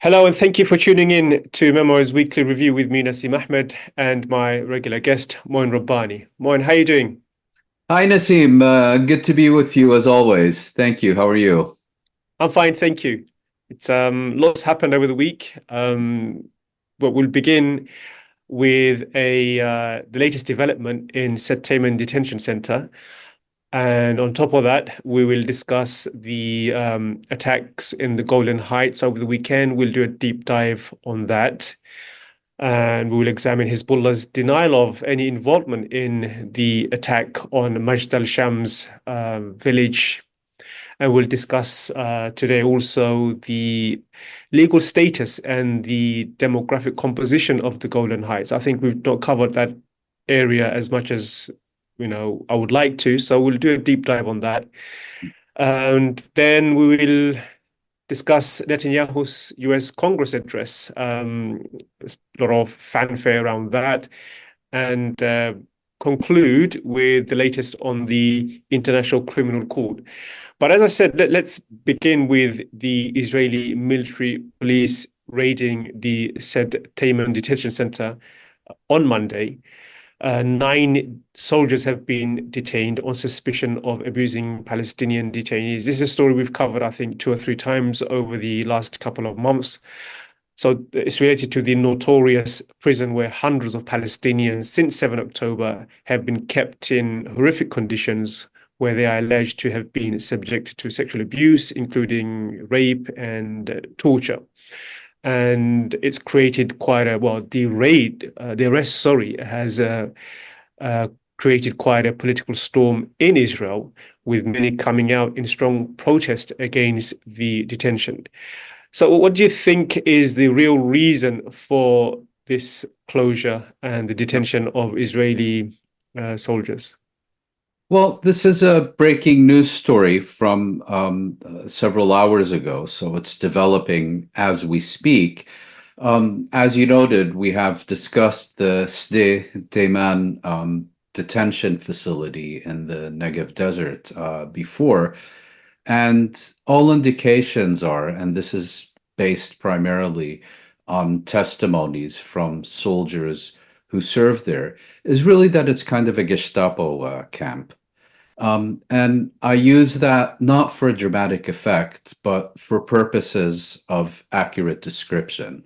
Hello, and thank you for tuning in to Memo's weekly review with me, Nasim Ahmed, and my regular guest, Moin Rabbani. Moin, how are you doing? Hi, Nasim. Good to be with you as always. Thank you. How are you? I'm fine, thank you. It's lots happened over the week, but we'll begin with a the latest development in Settlement Detention Center, and on top of that, we will discuss the attacks in the Golan Heights over the weekend. We'll do a deep dive on that. And we will examine Hezbollah's denial of any involvement in the attack on Majd al-Shams village. And we'll discuss today also the legal status and the demographic composition of the Golan Heights. I think we've not covered that area as much as I would like to, so we'll do a deep dive on that. And then we will discuss Netanyahu's US Congress address. There's a lot of fanfare around that, and conclude with the latest on the International Criminal Court. But as I said, let's begin with the Israeli military police raiding the said Taman detention center on Monday. 9 soldiers have been detained on suspicion of abusing Palestinian detainees. This is a story we've covered, I think, 2 or 3 times over the last couple of months. So it's related to the notorious prison where hundreds of Palestinians since 7 October have been kept in horrific conditions where they are alleged to have been subjected to sexual abuse, including rape and torture. And it's created quite a, well, the arrest, sorry, has created quite a political storm in Israel, with many coming out in strong protest against the detention. So, what do you think is the real reason for this closure and the detention of Israeli soldiers? Well, this is a breaking news story from several hours ago, so it's developing as we speak. As you noted, we have discussed the Sde Teiman detention facility in the Negev Desert before, and all indications are, and this is based primarily on testimonies from soldiers who served there, is really that it's kind of a Gestapo camp. And I use that not for dramatic effect, but for purposes of accurate description.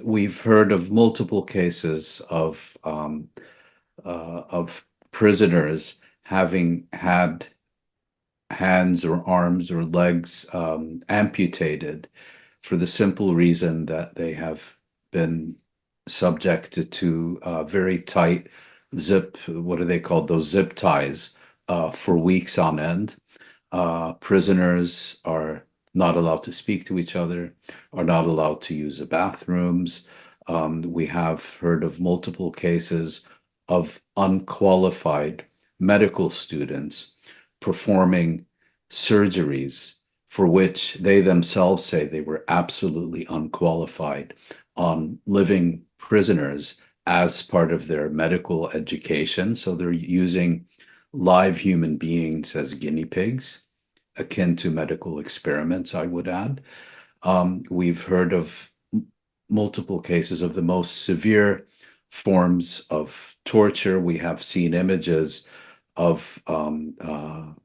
We've heard of multiple cases of prisoners having had hands or arms or legs amputated for the simple reason that they have been subjected to very tight zip, what are they called? Those zip ties for weeks on end. Prisoners are not allowed to speak to each other, are not allowed to use the bathrooms. We have heard of multiple cases of unqualified medical students performing surgeries for which they themselves say they were absolutely unqualified on living prisoners as part of their medical education. So they're using live human beings as guinea pigs, akin to medical experiments, I would add. We've heard of multiple cases of the most severe forms of torture. We have seen images of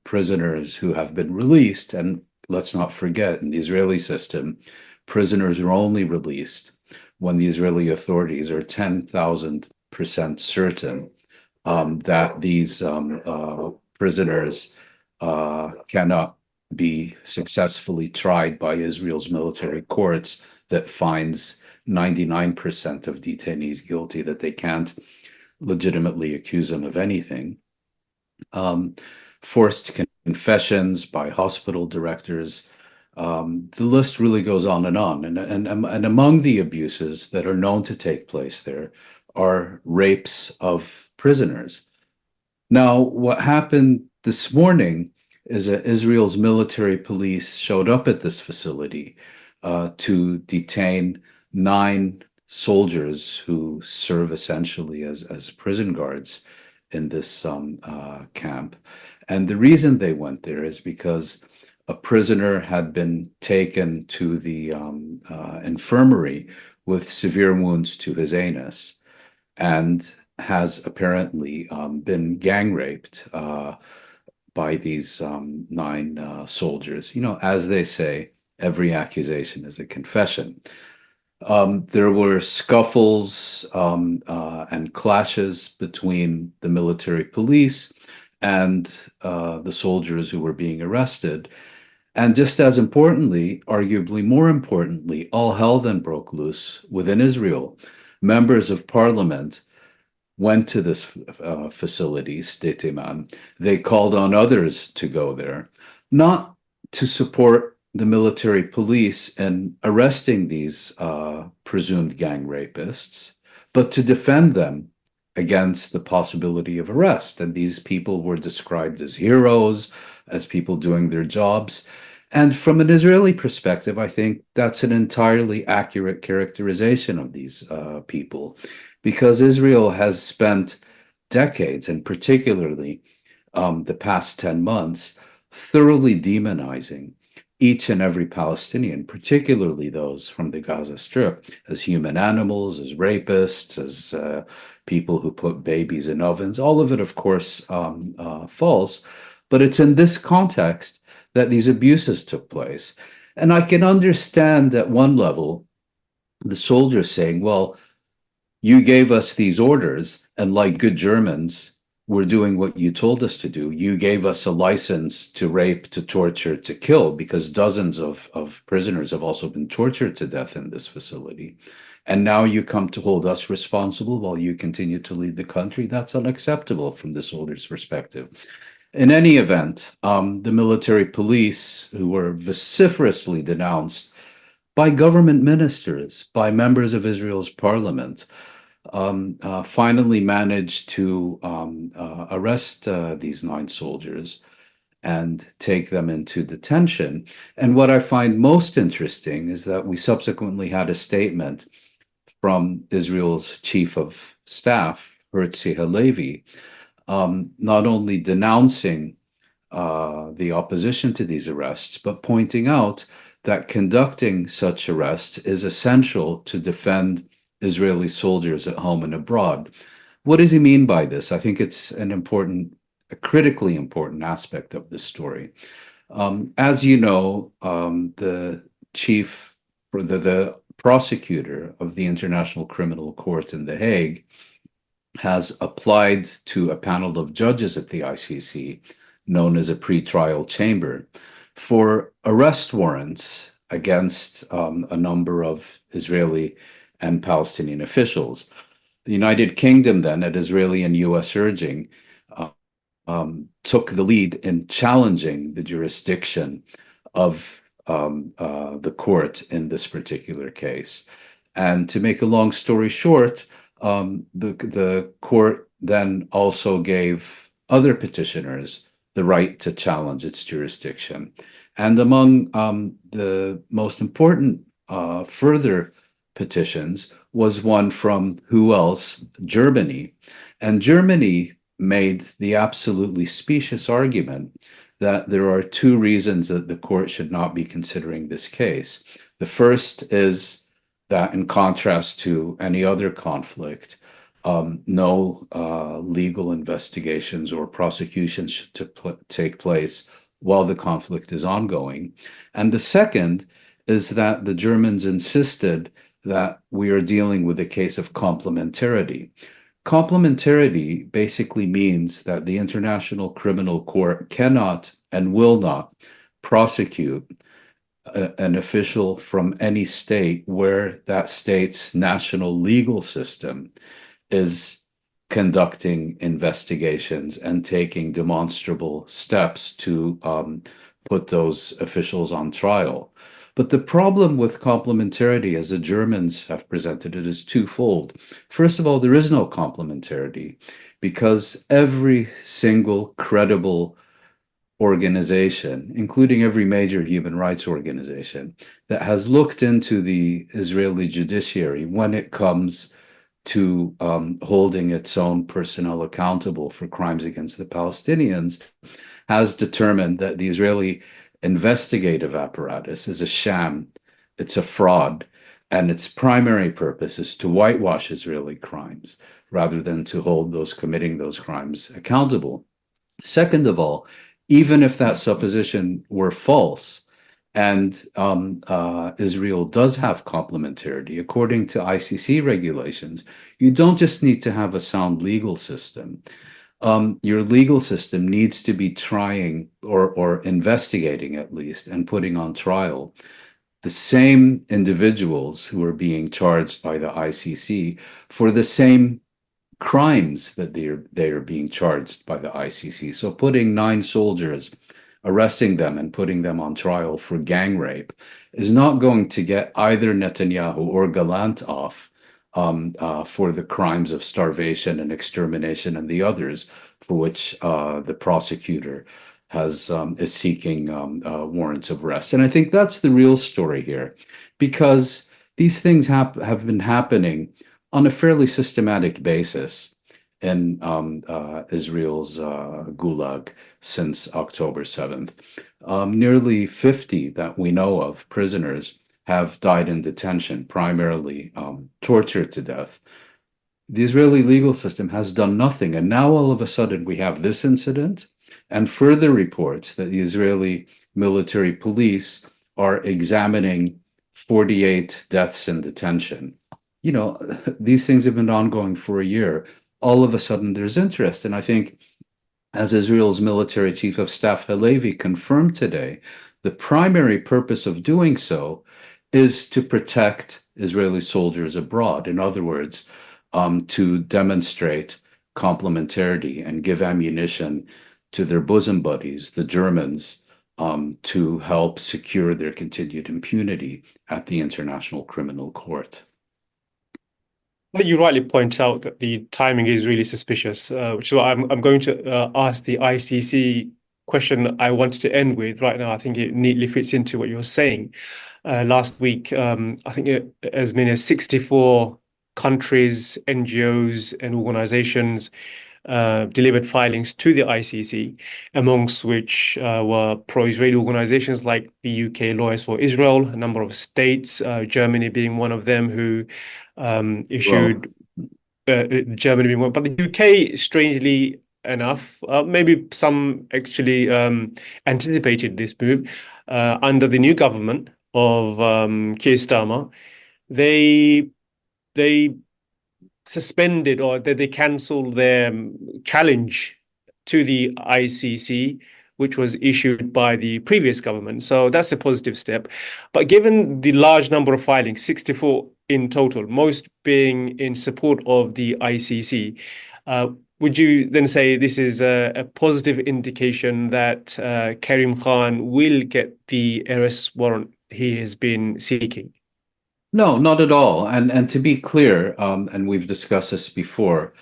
prisoners who have been released. And let's not forget, in the Israeli system, prisoners are only released when the Israeli authorities are 10,000% certain that these prisoners cannot be successfully tried by Israel's military courts that finds 99% of detainees guilty, that they can't legitimately accuse them of anything. Forced confessions by hospital directors. The list really goes on and on. And among the abuses that are known to take place there are rapes of prisoners. Now, what happened this morning is that Israel's military police showed up at this facility to detain 9 soldiers who serve essentially as prison guards in this camp. And the reason they went there is because a prisoner had been taken to the infirmary with severe wounds to his anus and has apparently been gang raped by these nine soldiers. You know, as they say, every accusation is a confession. There were scuffles and clashes between the military police and the soldiers who were being arrested. And just as importantly, arguably more importantly, all hell then broke loose within Israel. Members of parliament went to this facility, Itamar. They called on others to go there, not to support the military police in arresting these presumed gang rapists, but to defend them against the possibility of arrest. And these people were described as heroes, as people doing their jobs. And from an Israeli perspective, I think that's an entirely accurate characterization of these people, because Israel has spent decades, and particularly the past 10 months, thoroughly demonizing each and every Palestinian, particularly those from the Gaza Strip, as human animals, as rapists, as people who put babies in ovens. All of it, of course, false. But it's in this context that these abuses took place. And I can understand at one level the soldiers saying, well, you gave us these orders, and like good Germans, we're doing what you told us to do. You gave us a license to rape, to torture, to kill, because dozens of prisoners have also been tortured to death in this facility. And now you come to hold us responsible while you continue to lead the country. That's unacceptable from the soldiers' perspective. In any event, the military police, who were vociferously denounced by government ministers, by members of Israel's parliament, finally managed to arrest these nine soldiers and take them into detention. And what I find most interesting is that we subsequently had a statement from Israel's chief of staff, Herzi Halevi, not only denouncing the opposition to these arrests, but pointing out that conducting such arrests is essential to defend Israeli soldiers at home and abroad. What does he mean by this? I think it's a critically important aspect of this story. As you know, the chief, or the prosecutor of the International Criminal Court in The Hague has applied to a panel of judges at the ICC, known as a pretrial chamber, for arrest warrants against a number of Israeli and Palestinian officials. The United Kingdom then, at Israeli and US urging, took the lead in challenging the jurisdiction of the court in this particular case. And to make a long story short, the court then also gave other petitioners the right to challenge its jurisdiction. And among the most important further petitions was one from who else? Germany. And Germany made the absolutely specious argument that there are two reasons that the court should not be considering this case. The first is that, in contrast to any other conflict, no legal investigations or prosecutions should take place while the conflict is ongoing. And the second is that the Germans insisted that we are dealing with a case of complementarity. Complementarity basically means that the International Criminal Court cannot and will not prosecute an official from any state where that state's national legal system is conducting investigations and taking demonstrable steps to put those officials on trial. But the problem with complementarity, as the Germans have presented it, is twofold. First of all, there is no complementarity because every single credible organization, including every major human rights organization, that has looked into the Israeli judiciary when it comes to holding its own personnel accountable for crimes against the Palestinians, has determined that the Israeli investigative apparatus is a sham, it's a fraud, and its primary purpose is to whitewash Israeli crimes rather than to hold those committing those crimes accountable. Second of all, even if that supposition were false, and Israel does have complementarity, according to ICC regulations, you don't just need to have a sound legal system. Your legal system needs to be trying or investigating at least and putting on trial the same individuals who are being charged by the ICC for the same crimes that they are being charged by the ICC. So putting 9 soldiers, arresting them and putting them on trial for gang rape is not going to get either Netanyahu or Gallant off for the crimes of starvation and extermination and the others for which the prosecutor is seeking warrants of arrest. And I think that's the real story here, because these things have been happening on a fairly systematic basis in Israel's Gulag since October 7th. Nearly 50 that we know of prisoners have died in detention, primarily tortured to death. The Israeli legal system has done nothing. And now all of a sudden we have this incident and further reports that the Israeli military police are examining 48 deaths in detention. You know, these things have been ongoing for a year. All of a sudden there's interest. And I think, as Israel's military chief of staff Halevi confirmed today, the primary purpose of doing so is to protect Israeli soldiers abroad. In other words, to demonstrate complementarity and give ammunition to their bosom buddies, the Germans, to help secure their continued impunity at the International Criminal Court. Well, you rightly point out that the timing is really suspicious, which is why I'm going to ask the ICC question I wanted to end with right now. I think it neatly fits into what you're saying. Last week, I think as many as 64 countries, NGOs, and organizations delivered filings to the ICC, amongst which were pro-Israeli organizations like the UK Lawyers for Israel, a number of states, Germany being one of them, who issued Germany being one, but the UK, strangely enough, maybe some actually anticipated this move under the new government of Keir Starmer. They suspended, or that they cancelled their challenge to the ICC, which was issued by the previous government. So that's a positive step. But given the large number of filings, 64 in total, most being in support of the ICC, would you then say this is a positive indication that Karim Khan will get the arrest warrant he has been seeking? No, not at all. And to be clear, and we've discussed this before,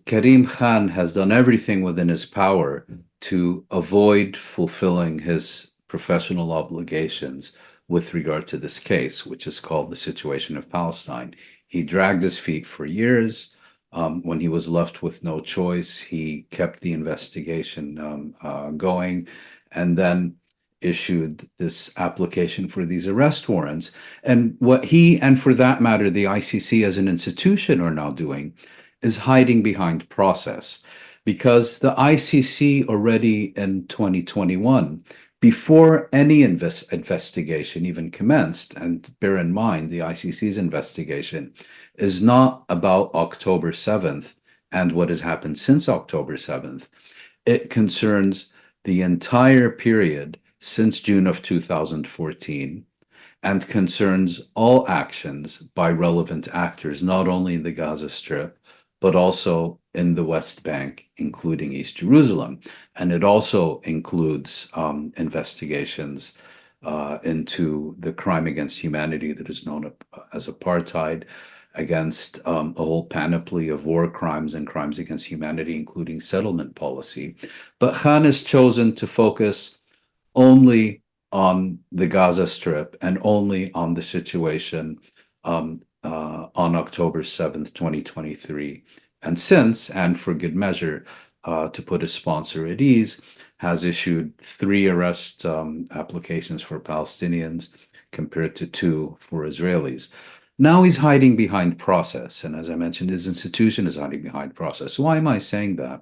Karim Khan has done everything within his power to avoid fulfilling his professional obligations with regard to this case, which is called the situation of Palestine. He dragged his feet for years. When he was left with no choice, he kept the investigation going, and then issued this application for these arrest warrants. And what he, and for that matter, the ICC as an institution are now doing is hiding behind process. Because the ICC already in 2021, before any investigation even commenced, and bear in mind, the ICC's investigation is not about October 7th and what has happened since October 7th. It concerns the entire period since June of 2014 and concerns all actions by relevant actors, not only in the Gaza Strip, but also in the West Bank, including East Jerusalem. And it also includes investigations into the crime against humanity that is known as apartheid, against a whole panoply of war crimes and crimes against humanity, including settlement policy. But Khan has chosen to focus only on the Gaza Strip and only on the situation on October 7th, 2023. And since, and for good measure, to put his sponsor at ease, has issued 3 arrest applications for Palestinians compared to 2 for Israelis. Now he's hiding behind process. And as I mentioned, his institution is hiding behind process. Why am I saying that?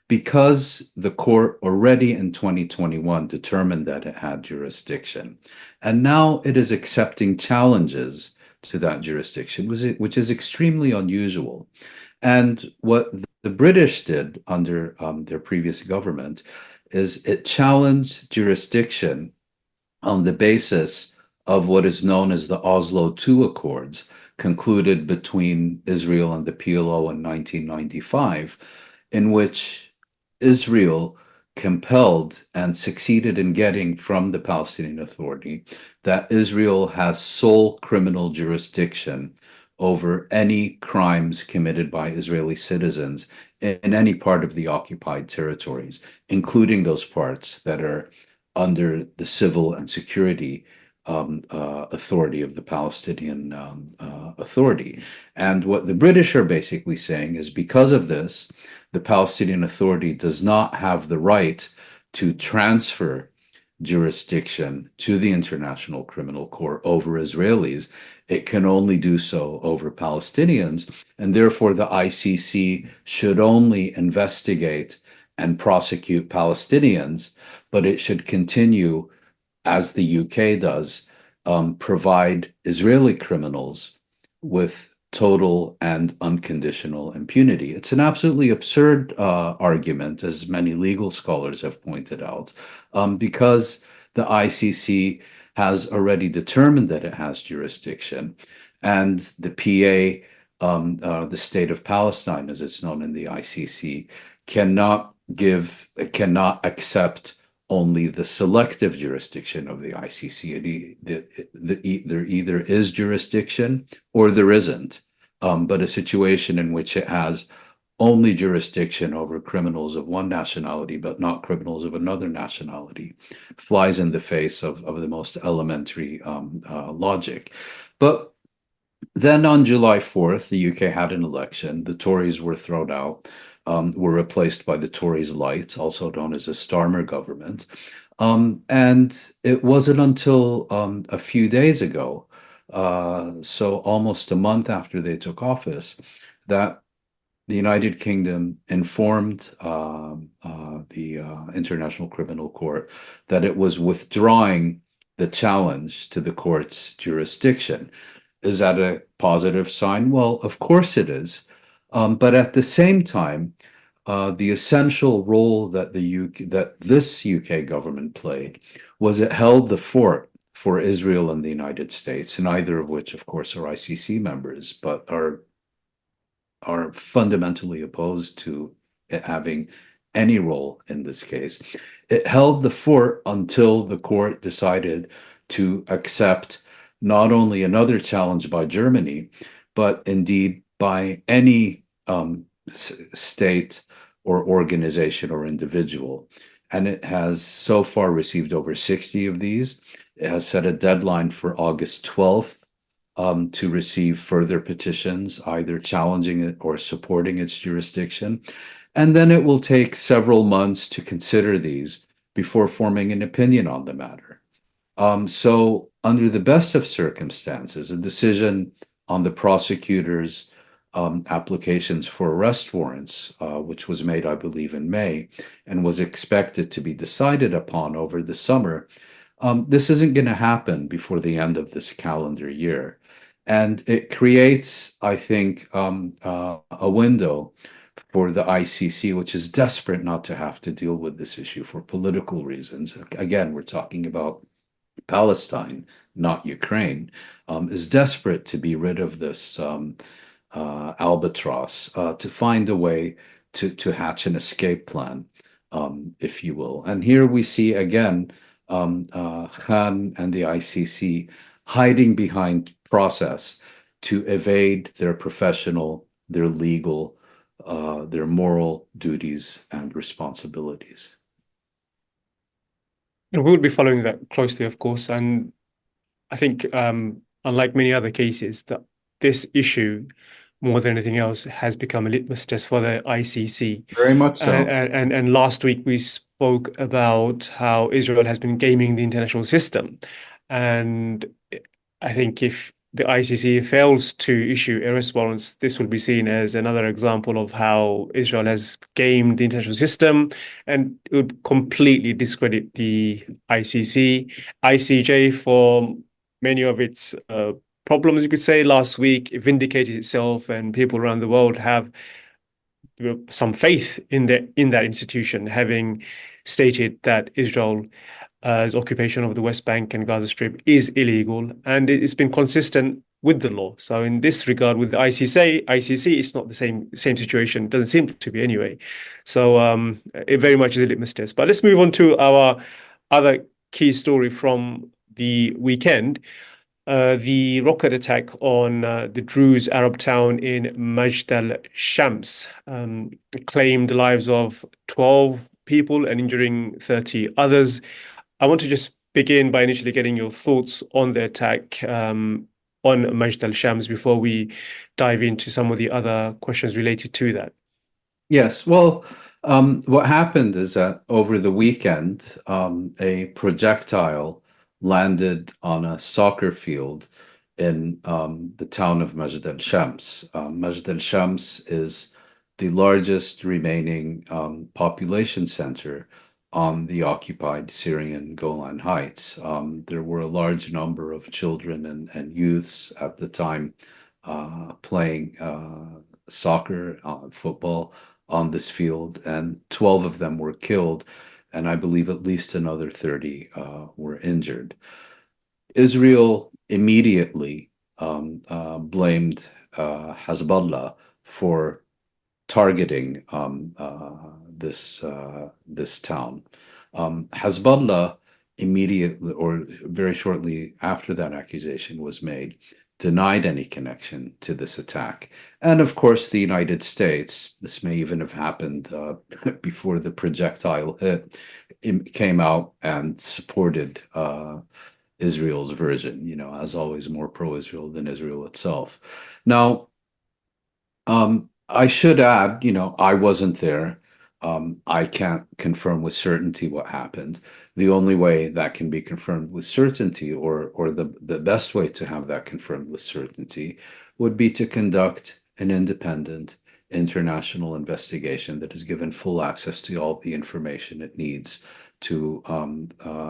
Because the court already in 2021 determined that it had jurisdiction. And now it is accepting challenges to that jurisdiction, which is extremely unusual. And what the British did under their previous government is it challenged jurisdiction on the basis of what is known as the Oslo II Accords, concluded between Israel and the PLO in 1995, in which Israel compelled and succeeded in getting from the Palestinian Authority that Israel has sole criminal jurisdiction over any crimes committed by Israeli citizens in any part of the occupied territories, including those parts that are under the civil and security authority of the Palestinian Authority. And what the British are basically saying is, because of this, the Palestinian Authority does not have the right to transfer jurisdiction to the International Criminal Court over Israelis. It can only do so over Palestinians, and therefore the ICC should only investigate and prosecute Palestinians, but it should continue, as the UK does, provide Israeli criminals with total and unconditional impunity. It's an absolutely absurd argument, as many legal scholars have pointed out, because the ICC has already determined that it has jurisdiction, and the PA, the State of Palestine, as it's known in the ICC, cannot accept only the selective jurisdiction of the ICC. There either is jurisdiction or there isn't. But a situation in which it has only jurisdiction over criminals of one nationality, but not criminals of another nationality, flies in the face of the most elementary logic. But then on July 4th, the UK had an election. The Tories were thrown out, were replaced by the Tories Light, also known as a Starmer government. And it wasn't until a few days ago, so almost a month after they took office, that the United Kingdom informed the International Criminal Court that it was withdrawing the challenge to the court's jurisdiction. Is that a positive sign? Well, of course it is. But at the same time, the essential role that this UK government played was it held the fort for Israel and the United States, neither of which, of course, are ICC members, but are fundamentally opposed to it having any role in this case. It held the fort until the court decided to accept not only another challenge by Germany, but indeed by any state or organization or individual. And it has so far received over 60 of these. It has set a deadline for August 12th to receive further petitions, either challenging it or supporting its jurisdiction. And then it will take several months to consider these before forming an opinion on the matter. So under the best of circumstances, a decision on the prosecutor's applications for arrest warrants, which was made, I believe, in May, and was expected to be decided upon over the summer, this isn't going to happen before the end of this calendar year. And it creates, I think, a window for the ICC, which is desperate not to have to deal with this issue for political reasons. Again, we're talking about Palestine, not Ukraine, is desperate to be rid of this albatross, to find a way to hatch an escape plan, if you will. And here we see again Khan and the ICC hiding behind process to evade their professional, their legal, their moral duties and responsibilities. And we'll be following that closely, of course. And I think, unlike many other cases, that this issue, more than anything else, has become a litmus test for the ICC. Very much so. And last week we spoke about how Israel has been gaming the international system. And I think if the ICC fails to issue arrest warrants, this will be seen as another example of how Israel has gamed the international system, and it would completely discredit the ICC, ICJ for many of its problems, you could say. Last week, it vindicated itself, and people around the world have some faith in that institution, having stated that Israel's occupation of the West Bank and Gaza Strip is illegal, and it's been consistent with the law. So in this regard, with the ICC, it's not the same situation. It doesn't seem to be anyway. So it very much is a litmus test. But let's move on to our other key story from the weekend. The rocket attack on the Druze Arab town in Majd al-Shams claimed the lives of 12 people and injuring 30 others. I want to just begin by initially getting your thoughts on the attack on Majd al-Shams before we dive into some of the other questions related to that. Yes, well, what happened is that over the weekend, a projectile landed on a soccer field in the town of Majd al-Shams. Majd al-Shams is the largest remaining population center on the occupied Syrian Golan Heights. There were a large number of children and youths at the time playing soccer, football on this field, and 12 of them were killed, and I believe at least another 30 were injured. Israel immediately blamed Hezbollah for targeting this town. Hezbollah immediately, or very shortly after that accusation was made, denied any connection to this attack. And of course, the United States, this may even have happened before the projectile hit, came out and supported Israel's version, as always, more pro-Israel than Israel itself. Now, I should add, I wasn't there. I can't confirm with certainty what happened. The only way that can be confirmed with certainty, or the best way to have that confirmed with certainty, would be to conduct an independent international investigation that is given full access to all the information it needs to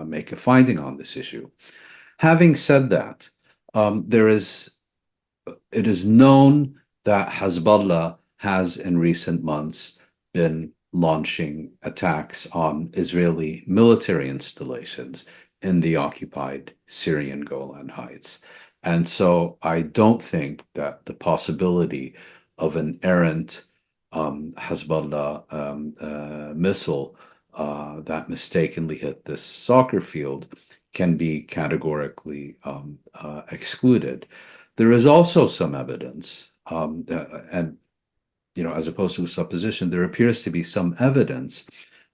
make a finding on this issue. Having said that, it is known that Hezbollah has in recent months been launching attacks on Israeli military installations in the occupied Syrian Golan Heights. And so I don't think that the possibility of an errant Hezbollah missile that mistakenly hit this soccer field can be categorically excluded. There is also some evidence, and as opposed to a supposition, there appears to be some evidence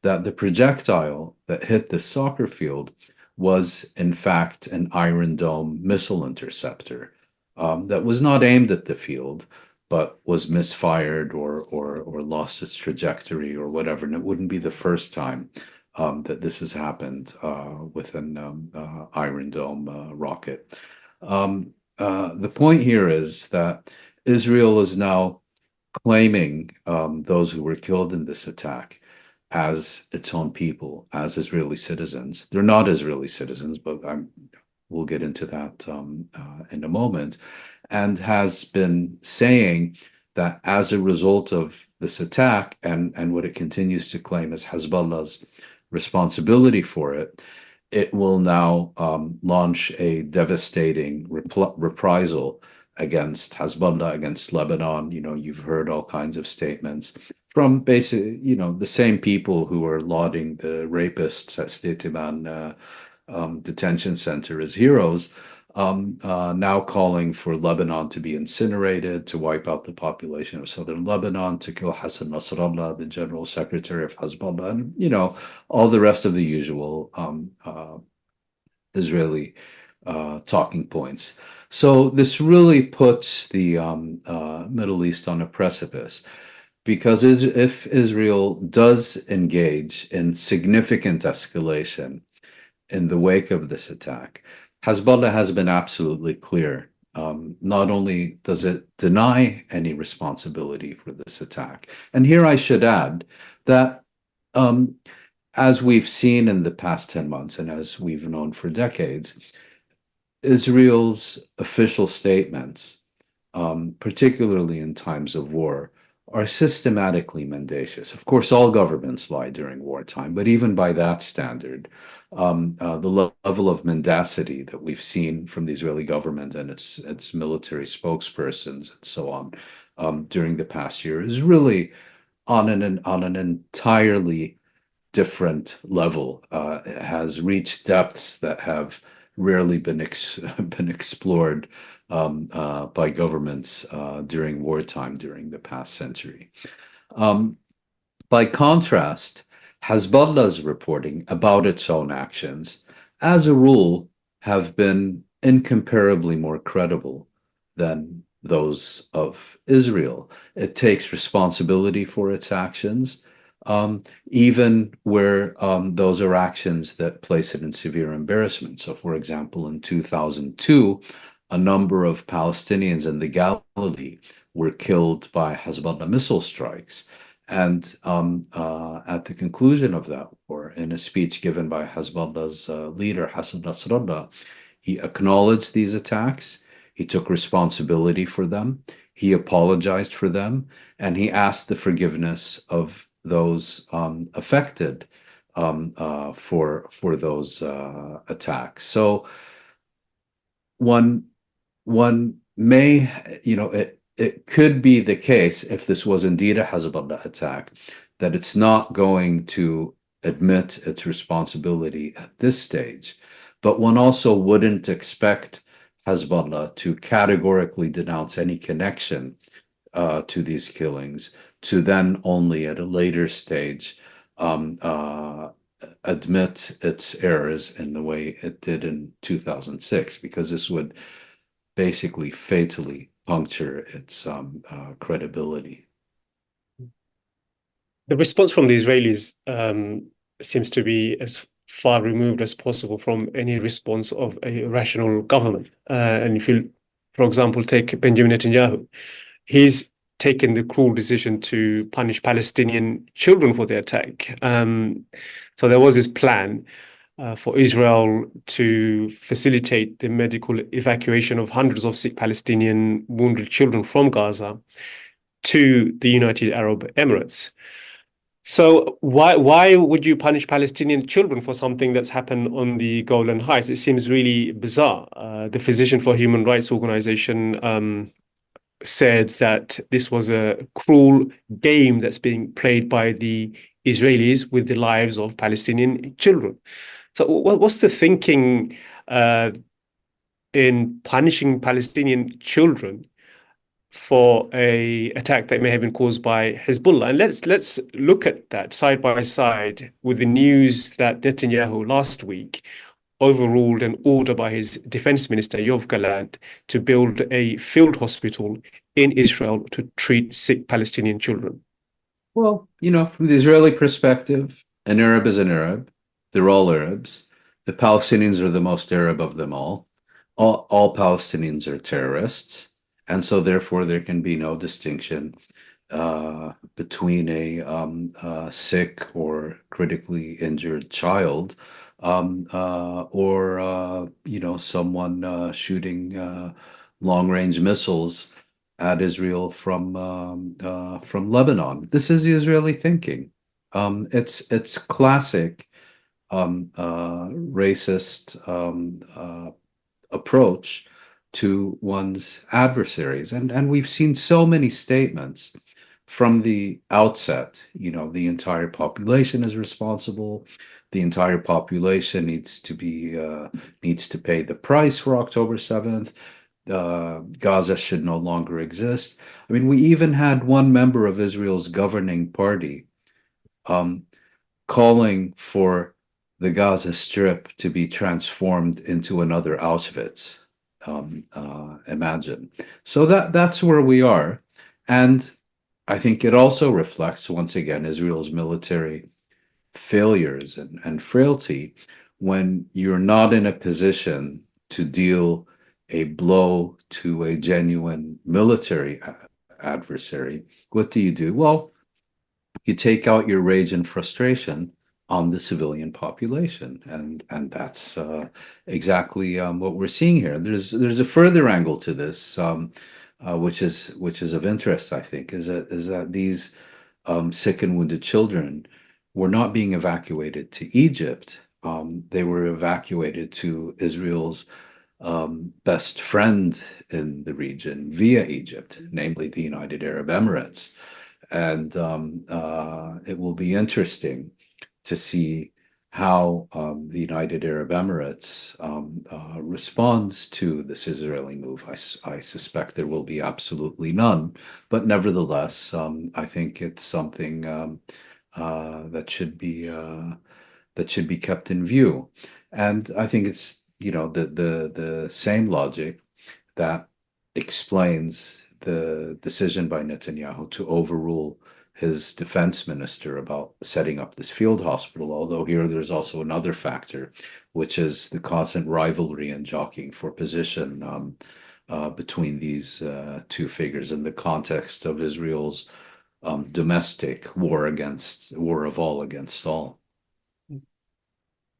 that the projectile that hit the soccer field was, in fact, an Iron Dome missile interceptor that was not aimed at the field, but was misfired or lost its trajectory or whatever. And it wouldn't be the first time that this has happened with an Iron Dome rocket. The point here is that Israel is now claiming those who were killed in this attack as its own people, as Israeli citizens. They're not Israeli citizens, but we'll get into that in a moment, and has been saying that as a result of this attack and what it continues to claim as Hezbollah's responsibility for it, it will now launch a devastating reprisal against Hezbollah, against Lebanon. You've heard all kinds of statements from basically, the same people who are lauding the rapists at Itamar detention center as heroes, now calling for Lebanon to be incinerated, to wipe out the population of southern Lebanon, to kill Hassan Nasrallah, the general secretary of Hezbollah, and, all the rest of the usual Israeli talking points. So this really puts the Middle East on a precipice. because if Israel does engage in significant escalation in the wake of this attack, Hezbollah has been absolutely clear. Not only does it deny any responsibility for this attack, and here I should add that as we've seen in the past 10 months and as we've known for decades, Israel's official statements, particularly in times of war, are systematically mendacious. Of course, all governments lie during wartime, but even by that standard, the level of mendacity that we've seen from the Israeli government and its military spokespersons and so on during the past year is really on an entirely different level. It has reached depths that have rarely been explored by governments during wartime during the past century. By contrast, Hezbollah's reporting about its own actions, as a rule, have been incomparably more credible than those of Israel. It takes responsibility for its actions, even where those are actions that place it in severe embarrassment. So, for example, in 2002, a number of Palestinians in the Galilee were killed by Hezbollah missile strikes. And at the conclusion of that war, in a speech given by Hezbollah's leader, Hassan Nasrallah, he acknowledged these attacks, he took responsibility for them, he apologized for them, and he asked the forgiveness of those affected for those attacks. So one may, it could be the case, if this was indeed a Hezbollah attack, that it's not going to admit its responsibility at this stage. But one also wouldn't expect Hezbollah to categorically denounce any connection to these killings, to then only at a later stage admit its errors in the way it did in 2006, because this would basically fatally puncture its credibility. The response from the Israelis seems to be as far removed as possible from any response of a rational government. And if you, for example, take Benjamin Netanyahu, he's taken the cruel decision to punish Palestinian children for the attack. So there was this plan for Israel to facilitate the medical evacuation of hundreds of sick Palestinian wounded children from Gaza to the United Arab Emirates. So why would you punish Palestinian children for something that's happened on the Golan Heights? It seems really bizarre. The Physician for Human Rights organization said that this was a cruel game that's being played by the Israelis with the lives of Palestinian children. So what's the thinking in punishing Palestinian children for a attack that may have been caused by Hezbollah? And let's look at that side by side with the news that Netanyahu last week overruled an order by his defense minister, Yoav Gallant, to build a field hospital in Israel to treat sick Palestinian children. Well, from the Israeli perspective, an Arab is an Arab. They're all Arabs. The Palestinians are the most Arab of them all. All Palestinians are terrorists. And so, therefore, there can be no distinction between a sick or critically injured child or someone shooting long-range missiles at Israel from Lebanon. This is the Israeli thinking. It's classic racist approach to one's adversaries, and we've seen so many statements from the outset. The entire population is responsible. The entire population needs to pay the price for October 7th. Gaza should no longer exist. I mean, we even had one member of Israel's governing party calling for the Gaza Strip to be transformed into another Auschwitz. Imagine. So that's where we are. And I think it also reflects, once again, Israel's military failures and frailty when you're not in a position to deal a blow to a genuine military adversary. What do? Well, you take out your rage and frustration on the civilian population, and that's exactly what we're seeing here. There's a further angle to this, which is of interest, I think, is that these sick and wounded children were not being evacuated to Egypt. They were evacuated to Israel's best friend in the region via Egypt, namely the United Arab Emirates. And it will be interesting to see how the United Arab Emirates responds to this Israeli move. I suspect there will be absolutely none, but nevertheless, I think it's something that should be kept in view. And I think it's the same logic that explains the decision by Netanyahu to overrule his defense minister about setting up this field hospital. Although here there's also another factor, which is the constant rivalry and jockeying for position between these two figures in the context of Israel's domestic war of all against all.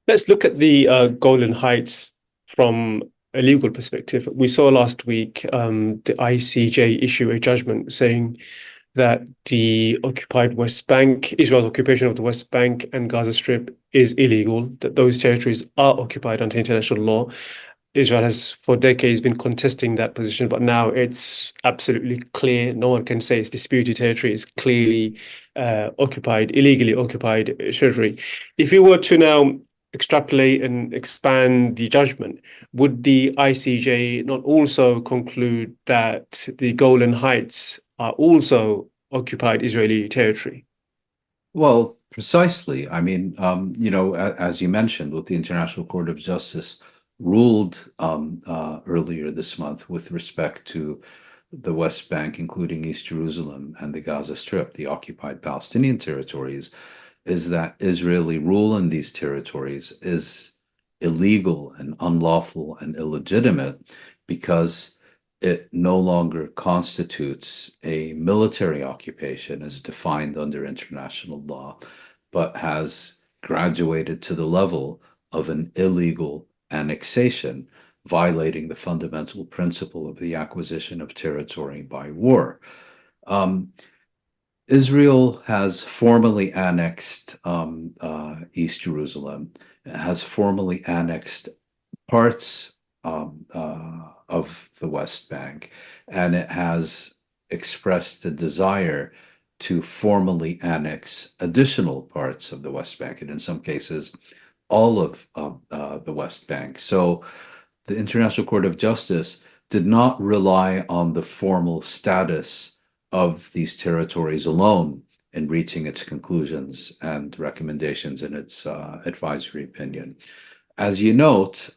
Let's look at the Golan Heights from a legal perspective. We saw last week the ICJ issue a judgment saying that the occupied West Bank, Israel's occupation of the West Bank and Gaza Strip is illegal, that those territories are occupied under international law. Israel has for decades been contesting that position, but now it's absolutely clear. No one can say it's disputed territory. It's clearly occupied, illegally occupied territory. If you were to now extrapolate and expand the judgment, would the ICJ not also conclude that the Golan Heights are also occupied Israeli territory? Well, precisely. I mean, as you mentioned, what the International Court of Justice ruled earlier this month with respect to the West Bank, including East Jerusalem and the Gaza Strip, the occupied Palestinian territories, is that Israeli rule in these territories is illegal and unlawful and illegitimate because it no longer constitutes a military occupation as defined under international law, but has graduated to the level of an illegal annexation, violating the fundamental principle of the acquisition of territory by war. Israel has formally annexed East Jerusalem, has formally annexed parts of the West Bank, and it has expressed a desire to formally annex additional parts of the West Bank, and in some cases, all of the West Bank. So the International Court of Justice did not rely on the formal status of these territories alone in reaching its conclusions and recommendations in its advisory opinion. As you note,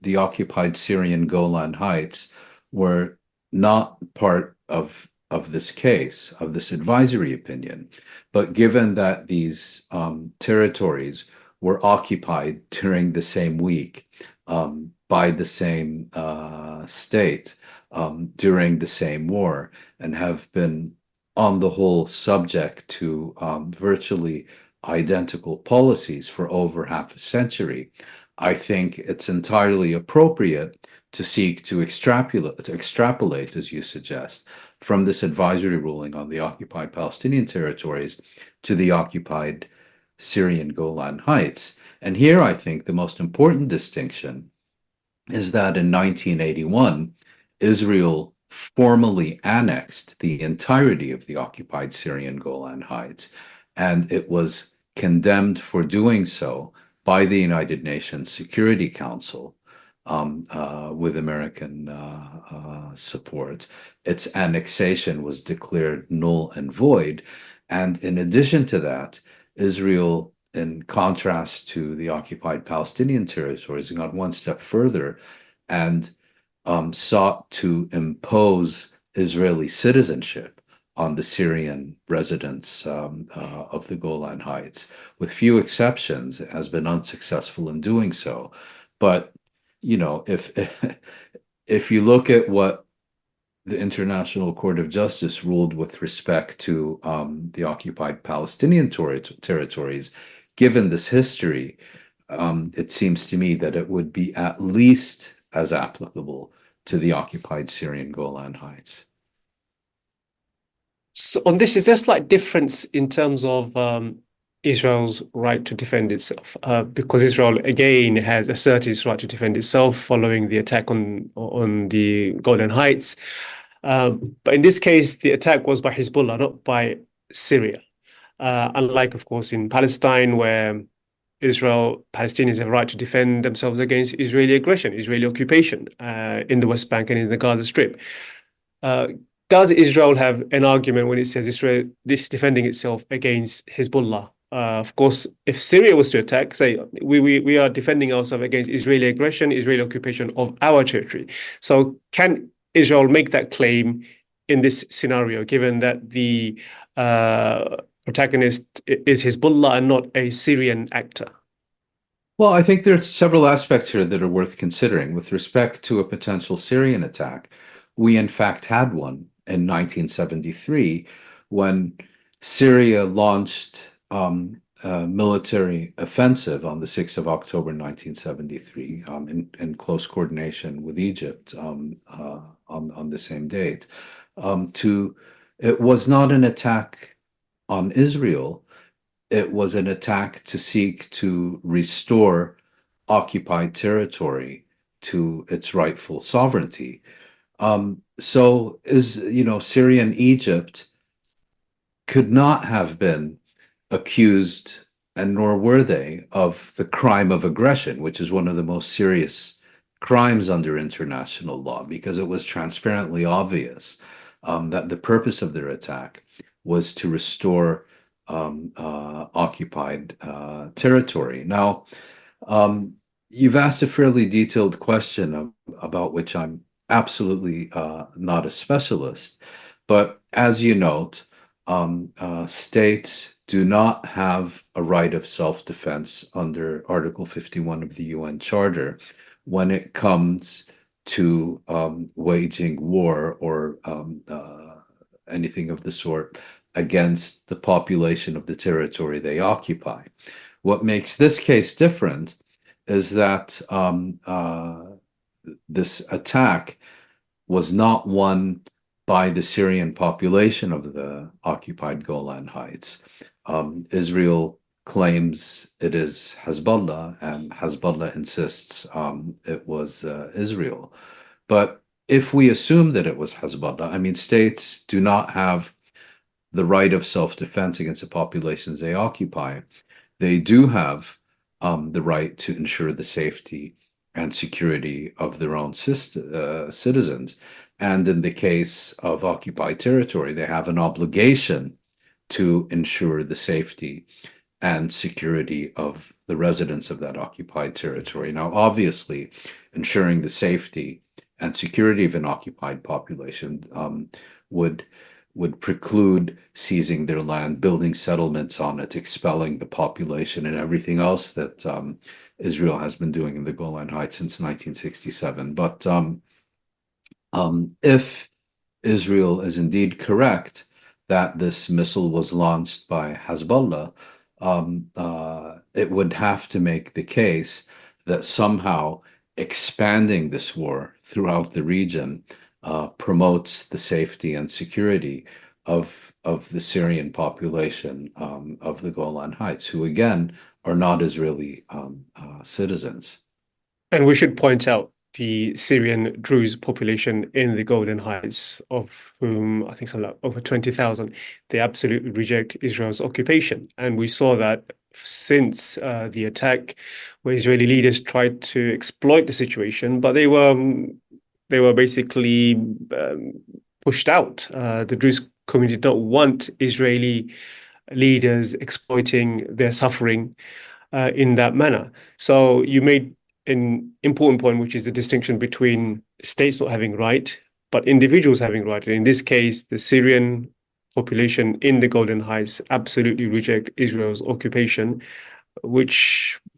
the occupied Syrian Golan Heights were not part of this case, of this advisory opinion. But given that these territories were occupied during the same week by the same state during the same war and have been, on the whole, subject to virtually identical policies for over half a century, I think it's entirely appropriate to seek to extrapolate, as you suggest, from this advisory ruling on the occupied Palestinian territories to the occupied Syrian Golan Heights. And here I think the most important distinction is that in 1981, Israel formally annexed the entirety of the occupied Syrian Golan Heights, and it was condemned for doing so by the United Nations Security Council with American support. Its annexation was declared null and void. And in addition to that, Israel, in contrast to the occupied Palestinian territories, got one step further and sought to impose Israeli citizenship on the Syrian residents of the Golan Heights. With few exceptions, it has been unsuccessful in doing so. But, you know, if you look at what the International Court of Justice ruled with respect to the occupied Palestinian territories, given this history, it seems to me that it would be at least as applicable to the occupied Syrian Golan Heights. So on this, is there a slight difference in terms of Israel's right to defend itself? Because Israel again has asserted its right to defend itself following the attack on the Golan Heights. But in this case, the attack was by Hezbollah, not by Syria. Unlike, of course, in Palestine, where Palestinians have a right to defend themselves against Israeli aggression, Israeli occupation in the West Bank and in the Gaza Strip. Does Israel have an argument when it says Israel is defending itself against Hezbollah? Of course, if Syria was to attack, say we are defending ourselves against Israeli aggression, Israeli occupation of our territory. So can Israel make that claim in this scenario, given that the protagonist is Hezbollah and not a Syrian actor? Well, I think there's several aspects here that are worth considering. With respect to a potential Syrian attack, we in fact had one in 1973 when Syria launched a military offensive on the 6th of October 1973 in close coordination with Egypt on the same date. It was not an attack on Israel. It was an attack to seek to restore occupied territory to its rightful sovereignty. Syria and Egypt could not have been accused, and nor were they, of the crime of aggression, which is one of the most serious crimes under international law, because it was transparently obvious that the purpose of their attack was to restore occupied territory. Now, you've asked a fairly detailed question about which I'm absolutely not a specialist, but as you note, states do not have a right of self-defense under Article 51 of the UN Charter when it comes to waging war or anything of the sort against the population of the territory they occupy. What makes this case different is that this attack was not won by the Syrian population of the occupied Golan Heights. Israel claims it is Hezbollah, and Hezbollah insists it was Israel. But if we assume that it was Hezbollah, I mean, states do not have the right of self-defense against the populations they occupy. They do have the right to ensure the safety and security of their own citizens. And in the case of occupied territory, they have an obligation to ensure the safety and security of the residents of that occupied territory. Now, obviously, ensuring the safety and security of an occupied population would preclude seizing their land, building settlements on it, expelling the population, and everything else that Israel has been doing in the Golan Heights since 1967. But if Israel is indeed correct that this missile was launched by Hezbollah, it would have to make the case that somehow expanding this war throughout the region promotes the safety and security of the Syrian population of the Golan Heights, who again are not Israeli citizens. And we should point out the Syrian Druze population in the Golan Heights, of whom I think something like over 20,000, they absolutely reject Israel's occupation. And we saw that since the attack, where Israeli leaders tried to exploit the situation, but they were basically pushed out. The Druze community did not want Israeli leaders exploiting their suffering in that manner. So you made an important point, which is the distinction between states not having right, but individuals having right. And in this case, the Syrian population in the Golan Heights absolutely reject Israel's occupation, which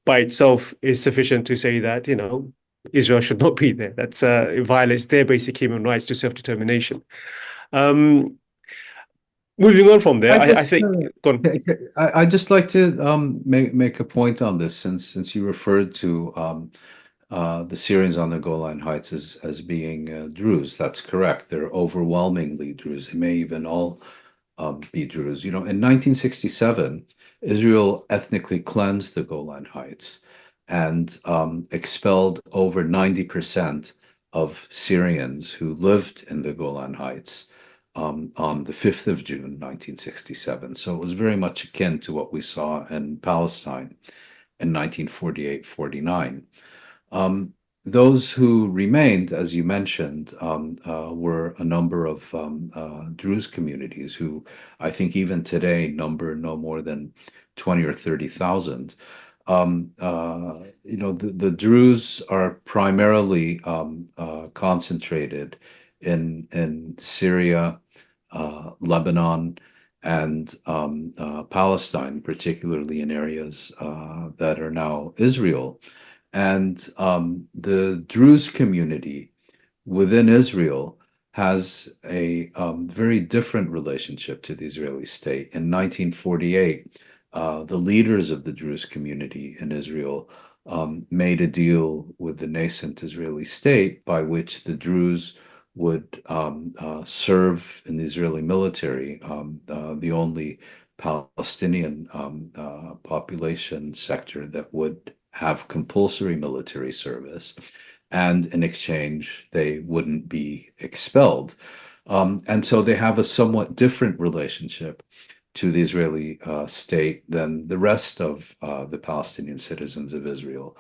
by itself is sufficient to say that, Israel should not be there. That's it violates their basic human rights to self-determination. Um, Moving on from there, I I just, think, go on. I just like to make a point on this, since you referred to the Syrians on the Golan Heights as being Druze. That's correct. They're overwhelmingly Druze. They may even all be Druze. In 1967, Israel ethnically cleansed the Golan Heights and expelled over 90% of Syrians who lived in the Golan Heights on the 5th of June, 1967. So it was very much akin to what we saw in Palestine in 1948-49. Those who remained, as you mentioned, were a number of Druze communities who I think even today number no more than 20 or 30,000. The Druze are primarily concentrated in Syria, Lebanon, and Palestine, particularly in areas that are now Israel. And the Druze community within Israel has a very different relationship to the Israeli state. In 1948, the leaders of the Druze community in Israel made a deal with the nascent Israeli state by which the Druze would serve in the Israeli military, the only Palestinian population sector that would have compulsory military service, and in exchange, they wouldn't be expelled. And so they have a somewhat different relationship to the Israeli state than the rest of the Palestinian citizens of Israel.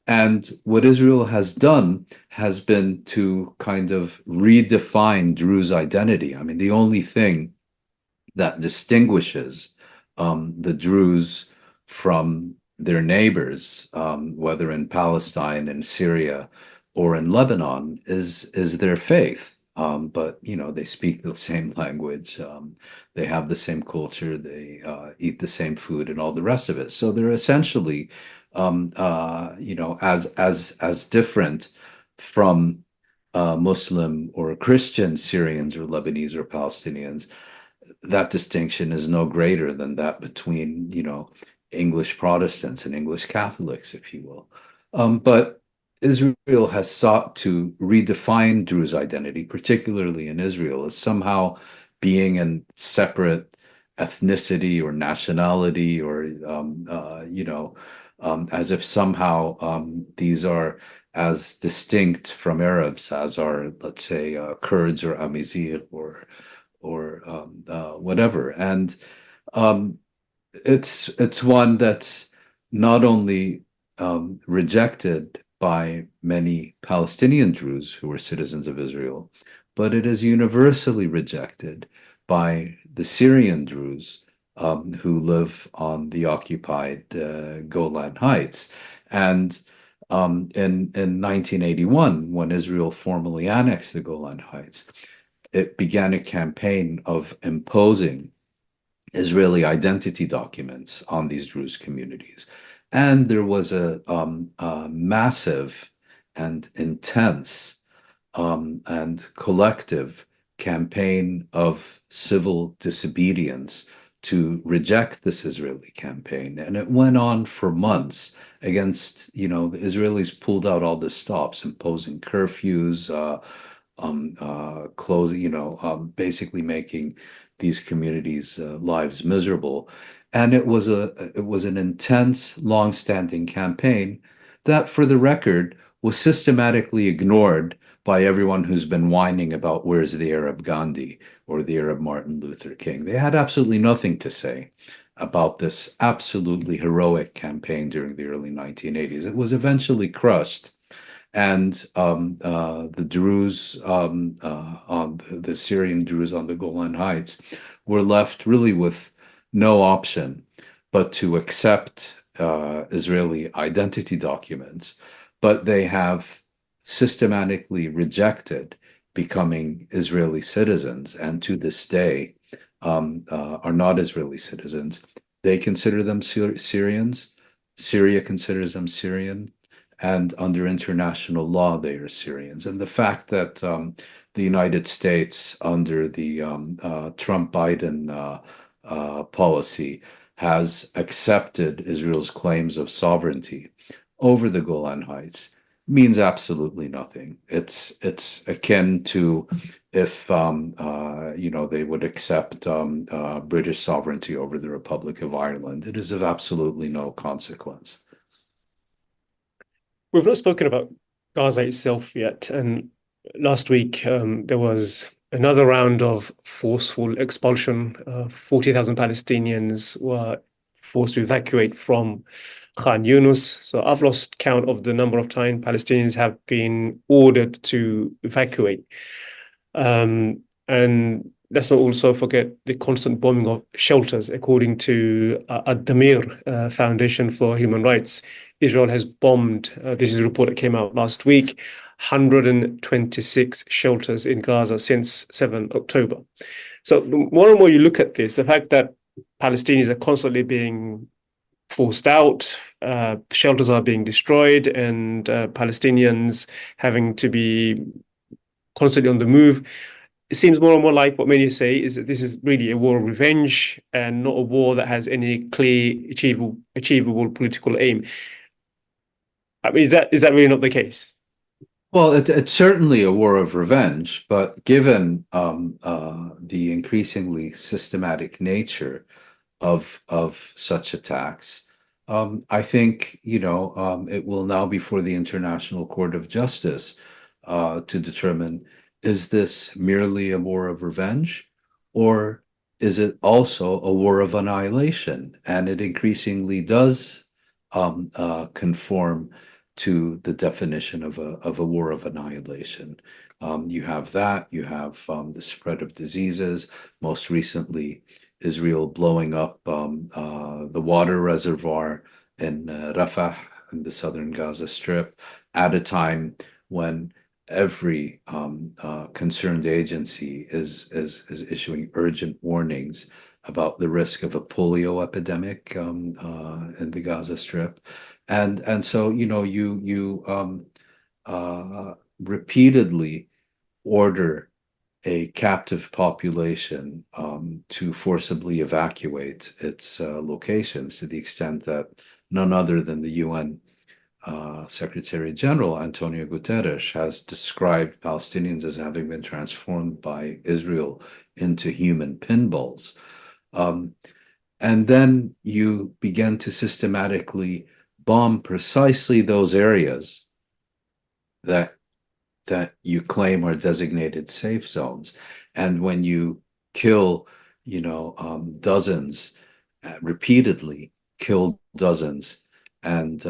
And what Israel has done has been to kind of redefine Druze identity. I mean, the only thing that distinguishes the Druze from their neighbors, whether in Palestine, in Syria, or in Lebanon, is their faith. But they speak the same language, they have the same culture, they eat the same food, and all the rest of it. So they're essentially, as different from Muslim or Christian Syrians or Lebanese or Palestinians. That distinction is no greater than that between, English Protestants and English Catholics, if you will. But Israel has sought to redefine Druze identity, particularly in Israel, as somehow being a separate ethnicity or nationality, or as if somehow these are as distinct from Arabs as are, let's say, Kurds or Amazigh or whatever. And it's one that's not only rejected by many Palestinian Druze who are citizens of Israel, but it is universally rejected by the Syrian Druze who live on the occupied Golan Heights. And in 1981, when Israel formally annexed the Golan Heights, it began a campaign of imposing Israeli identity documents on these Druze communities. And there was a massive and intense and collective campaign of civil disobedience to reject this Israeli campaign. And it went on for months against, the Israelis pulled out all the stops, imposing curfews, closing, basically making these communities' lives miserable. And it was an intense, long-standing campaign that, for the record, was systematically ignored by everyone who's been whining about where's the Arab Gandhi or the Arab Martin Luther King. They had absolutely nothing to say about this absolutely heroic campaign during the early 1980s. It was eventually crushed, and the Druze, on the Syrian Druze on the Golan Heights, were left really with no option but to accept Israeli identity documents. But they have systematically rejected becoming Israeli citizens, and to this day, are not Israeli citizens. They consider them Syrians. Syria considers them Syrian. And under international law, they are Syrians. And the fact that the United States, under the Trump-Biden policy, has accepted Israel's claims of sovereignty over the Golan Heights means absolutely nothing. It's akin to if they would accept British sovereignty over the Republic of Ireland. It is of absolutely no consequence. We've not spoken about Gaza itself yet, and last week there was another round of forceful expulsion. 40,000 Palestinians were forced to evacuate from Khan Yunus. So I've lost count of the number of times Palestinians have been ordered to evacuate. And let's not also forget the constant bombing of shelters. According to Itamar Foundation for Human Rights, Israel has bombed, this is a report that came out last week, 126 shelters in Gaza since 7 October. So the more and more you look at this, the fact that Palestinians are constantly being forced out, shelters are being destroyed, and Palestinians having to be constantly on the move. It seems more and more like what many say is that this is really a war of revenge and not a war that has any clear, achievable political aim. I mean, is that really not the case? Well, it's certainly a war of revenge, but given the increasingly systematic nature of such attacks, I think it will now be for the International Court of Justice to determine, is this merely a war of revenge, or is it also a war of annihilation? And it increasingly does conform to the definition of a war of annihilation. You have that, you have the spread of diseases, most recently Israel blowing up the water reservoir in Rafah in the southern Gaza Strip at a time when every concerned agency is issuing urgent warnings about the risk of a polio epidemic in the Gaza Strip, and so you repeatedly order a captive population to forcibly evacuate its locations, to the extent that none other than the UN Secretary General Antonio Guterres has described Palestinians as having been transformed by Israel into human pinballs. And then you begin to systematically bomb precisely those areas that you claim are designated safe zones. And when you kill, dozens, repeatedly kill dozens and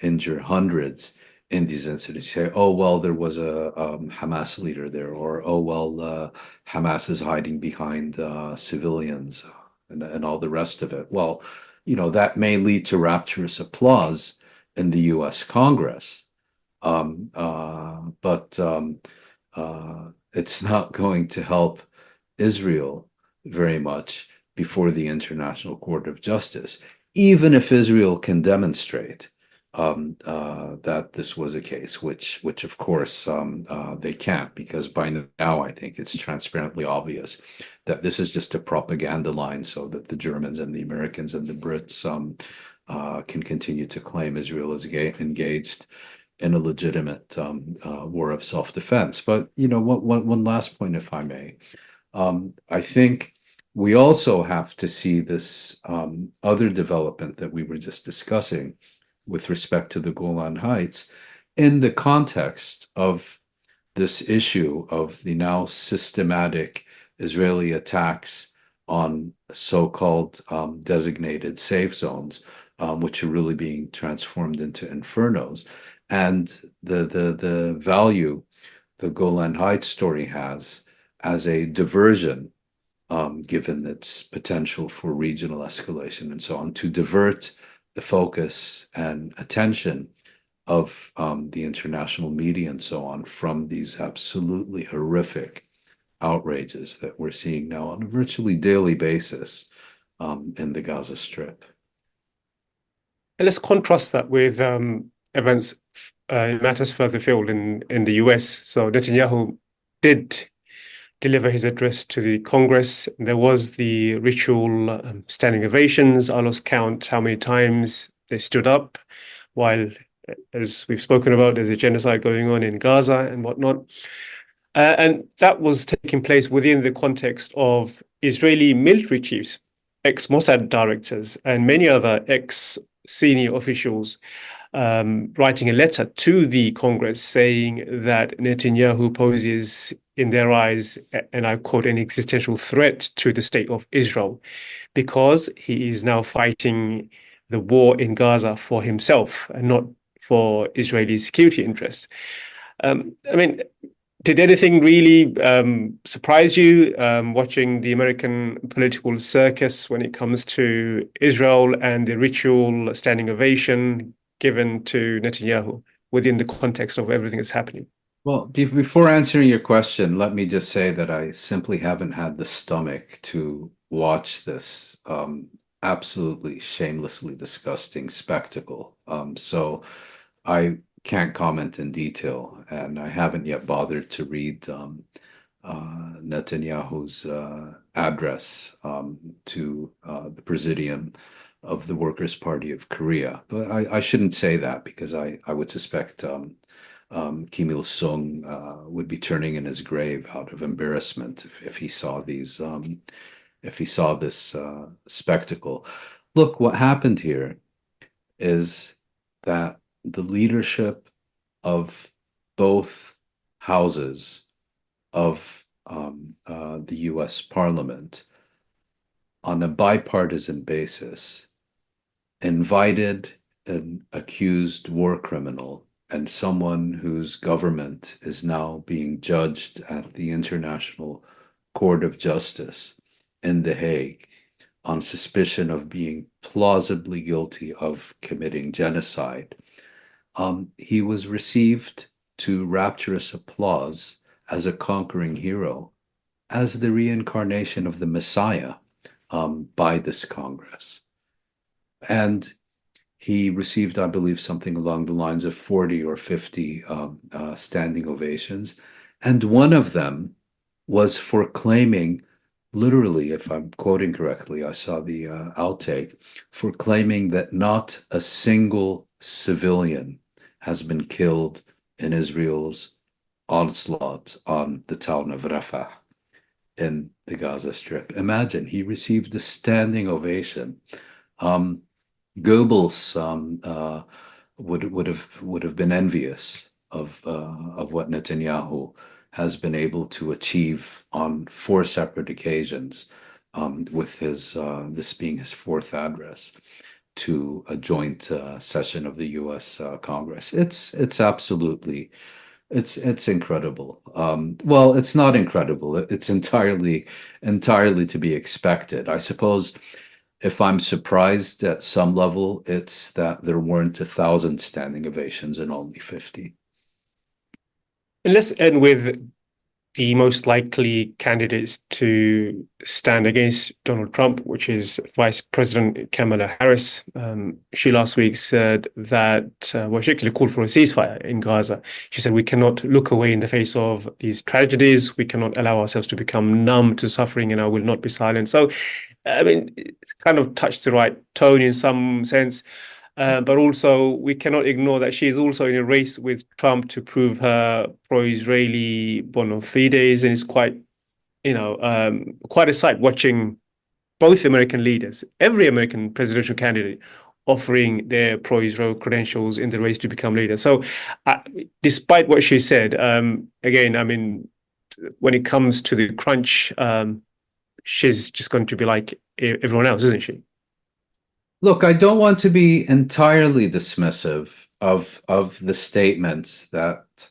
injure hundreds in these incidents, you say, oh, well, there was a Hamas leader there, or, oh, well, Hamas is hiding behind civilians and all the rest of it. Well, that may lead to rapturous applause in the US Congress. But it's not going to help Israel very much before the International Court of Justice, even if Israel can demonstrate that this was a case, which of course they can't, because by now I think it's transparently obvious that this is just a propaganda line so that the Germans and the Americans and the Brits can continue to claim Israel is engaged in a legitimate war of self-defense. But one last point, if I may, I think we also have to see this other development that we were just discussing with respect to the Golan Heights in the context of this issue of the now systematic Israeli attacks on so-called designated safe zones, which are really being transformed into infernos. And the value the Golan Heights story has as a diversion, given its potential for regional escalation and so on, to divert the focus and attention of the international media and so on from these absolutely horrific outrages that we're seeing now on a virtually daily basis in the Gaza Strip. And let's contrast that with events in matters further afield in the US. So Netanyahu did deliver his address to the Congress. There was the ritual standing ovations. I lost count how many times they stood up while, as we've spoken about, there's a genocide going on in Gaza and whatnot. And that was taking place within the context of Israeli military chiefs, ex-Mossad directors, and many other ex-senior officials writing a letter to the Congress saying that Netanyahu poses, in their eyes, and I quote, an existential threat to the state of Israel because he is now fighting the war in Gaza for himself and not for Israeli security interests. I mean, did anything really surprise you watching the American political circus when it comes to Israel and the ritual standing ovation given to Netanyahu within the context of everything that's happening? Well, before answering your question, let me just say that I simply haven't had the stomach to watch this absolutely shamelessly disgusting spectacle. So I can't comment in detail, and I haven't yet bothered to read Netanyahu's address to the Presidium of the Workers' Party of Korea. But I shouldn't say that because I would suspect Kim Il-sung would be turning in his grave out of embarrassment if he saw these if he saw this spectacle. Look, what happened here is that the leadership of both houses of the U.S. Parliament, on a bipartisan basis, invited an accused war criminal and someone whose government is now being judged at the International Court of Justice in The Hague on suspicion of being plausibly guilty of committing genocide. He was received to rapturous applause as a conquering hero, as the reincarnation of the Messiah by this Congress. And he received, I believe, something along the lines of 40 or 50 standing ovations. And one of them was for claiming, literally, if I'm quoting correctly, I saw the outtake, for claiming that not a single civilian has been killed in Israel's onslaught on the town of Rafah in the Gaza Strip. Imagine, he received a standing ovation. Goebbels would have been envious of what Netanyahu has been able to achieve on 4 separate occasions, with his this being his 4th address to a joint session of the U.S. Congress. It's absolutely it's incredible. Well, it's not incredible. It's entirely to be expected. I suppose if I'm surprised at some level, it's that there weren't 1,000 standing ovations and only 50. And let's end with the most likely candidates to stand against Donald Trump, which is Vice President Kamala Harris. She last week said that, well, she actually called for a ceasefire in Gaza. She said, we cannot look away in the face of these tragedies. We cannot allow ourselves to become numb to suffering, and I will not be silent. So, I mean, it's kind of touched the right tone in some sense. But also, we cannot ignore that she is also in a race with Trump to prove her pro-Israeli bona fides, and it's quite, quite a sight watching both American leaders, every American presidential candidate, offering their pro-Israel credentials in the race to become leader. So, despite what she said, again, I mean, when it comes to the crunch, she's just going to be like everyone else, isn't she? Look, I don't want to be entirely dismissive of the statements that,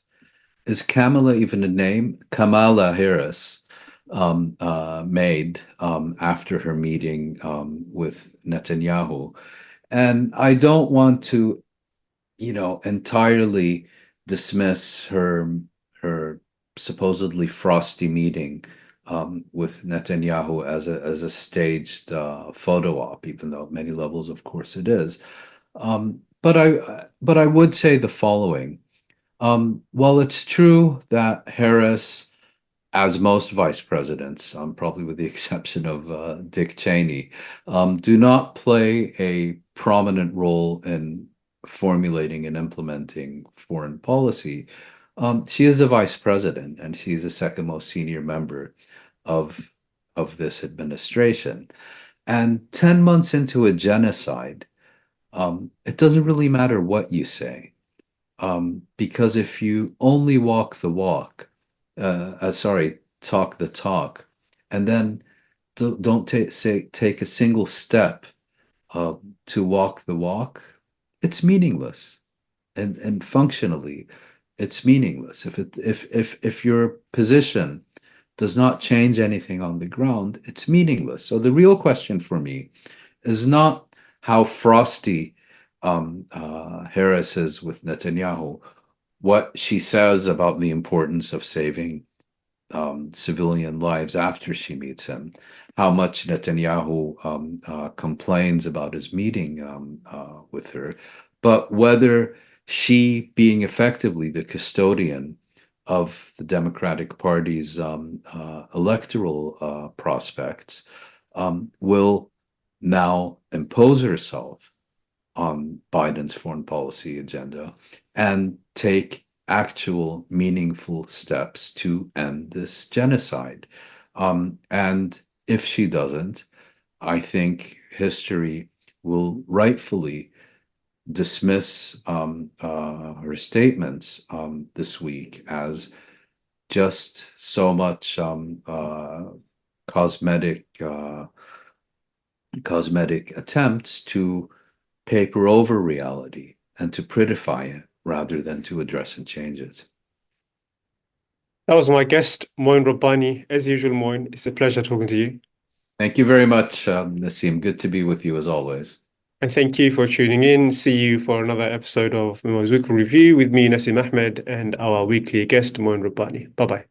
is Kamala even a name? Kamala Harris made after her meeting with Netanyahu. And I don't want to, entirely dismiss her supposedly frosty meeting with Netanyahu as a staged photo op, even though at many levels, of course, it is. But I would say the following. While it's true that Harris, as most vice presidents, probably with the exception of Dick Cheney, do not play a prominent role in formulating and implementing foreign policy. She is a vice president, and she's the second most senior member of this administration. And 10 months into a genocide, it doesn't really matter what you say, because if you only walk the walk, talk the talk, and then don't take a single step to walk the walk, it's meaningless. And functionally, it's meaningless. If your position does not change anything on the ground, it's meaningless. So the real question for me is not how frosty Harris is with Netanyahu, what she says about the importance of saving civilian lives after she meets him, how much Netanyahu complains about his meeting with her, but whether she, being effectively the custodian of the Democratic Party's electoral prospects, will now impose herself on Biden's foreign policy agenda and take actual meaningful steps to end this genocide. And if she doesn't, I think history will rightfully dismiss her statements this week as just so much cosmetic attempts to paper over reality and to prettify it rather than to address and change it. That was my guest, Moin Rabbani. As usual, Moin, it's a pleasure talking to you. Thank you very much, Nassim. Good to be with you as always. And thank you for tuning in. See you for another episode of Memo's Weekly Review with me, Nassim Ahmed, and our weekly guest, Moin Rabbani. Bye bye.